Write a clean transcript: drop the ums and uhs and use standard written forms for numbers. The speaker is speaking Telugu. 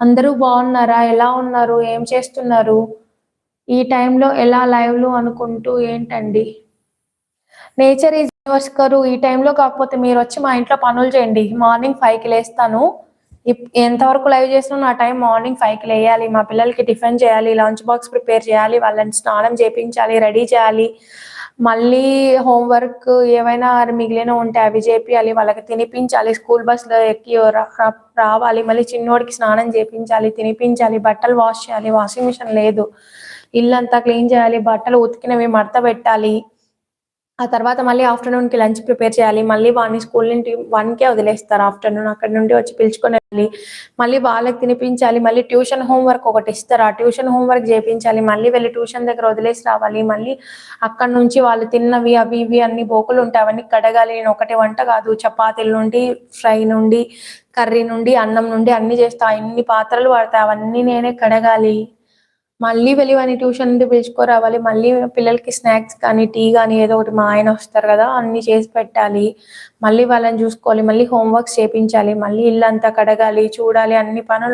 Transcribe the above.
అందరూ బాగున్నారా? ఎలా ఉన్నారు? ఏం చేస్తున్నారు? ఈ టైంలో ఎలా లైవ్‌లు అనుకుంటూ ఏంటండి? నేచర్ ఈజ్ యూనివర్స్ ఈ టైంలో కాకపోతే మీరొచ్చి మా ఇంట్లో పనులు చేయండి. మార్నింగ్ 5కి లేస్తాను. ఎంతవరకు లైవ్ చేసినా నా టైం మార్నింగ్ 5కి లేయాలి. మా పిల్లలకి టిఫిన్ చేయాలి, లంచ్ బాక్స్ ప్రిపేర్ చేయాలి, వాళ్ళని స్నానం చేపించాలి, రెడీ చేయాలి. మళ్ళీ హోమ్ వర్క్ ఏవైనా మిగిలినవి ఉంటే అవి చేపియాలి. వాళ్ళకి తినిపించాలి. స్కూల్ బస్‌లో ఎక్కి రావాలి. మళ్ళీ చిన్నోడికి స్నానం చేపించాలి, తినిపించాలి, బట్టలు వాష్ చేయాలి. వాషింగ్ మిషన్ లేదు. ఇల్లంతా క్లీన్ చేయాలి. బట్టలు ఉతికినవి మడత పెట్టాలి. ఆ తర్వాత మళ్ళీ ఆఫ్టర్‌నూన్‌కి లంచ్ ప్రిపేర్ చేయాలి. మళ్ళీ వాడిని స్కూల్ నుండి 1కే వదిలేస్తారు ఆఫ్టర్‌నూన్. అక్కడి నుండి వచ్చి పిలుచుకొనెళ్ళాలి. మళ్ళీ వాళ్ళకి తినిపించాలి. మళ్ళీ ట్యూషన్ హోమ్ వర్క్ ఒకటిస్తారు. ఆ ట్యూషన్ హోమ్ వర్క్ చేపించాలి. మళ్ళీ వెళ్లి ట్యూషన్ దగ్గర వదిలేసి రావాలి. మళ్ళీ అక్కడి నుంచి వాళ్ళు తిన్నవి అవి ఇవి అన్ని బోకులుంటాయి. అవన్నీ కడగాలి. నేను ఒకటే వంట కాదు, చపాతీల నుండి, ఫ్రై నుండి, కర్రీ నుండి, అన్నం నుండి అన్నీ చేస్తా. ఎన్ని పాత్రలు పడతాయి అవన్నీ నేనే కడగాలి. మళ్ళీ వెళ్లి వాడిని ట్యూషన్ నుండి పిలుచుకోరావాలి. మళ్ళీ పిల్లలకి స్నాక్స్ కానీ, టీ గానీ ఏదో ఒకటి మా ఆయన వస్తారు గదా! అన్నీ చేసి పెట్టాలి. మళ్ళీ వాళ్ళని చూసుకోవాలి. మళ్ళీ హోమ్ వర్క్స్ చేపించాలి. మళ్ళీ ఇల్లంతా కడగాలి, చూడాలి అన్ని పనులు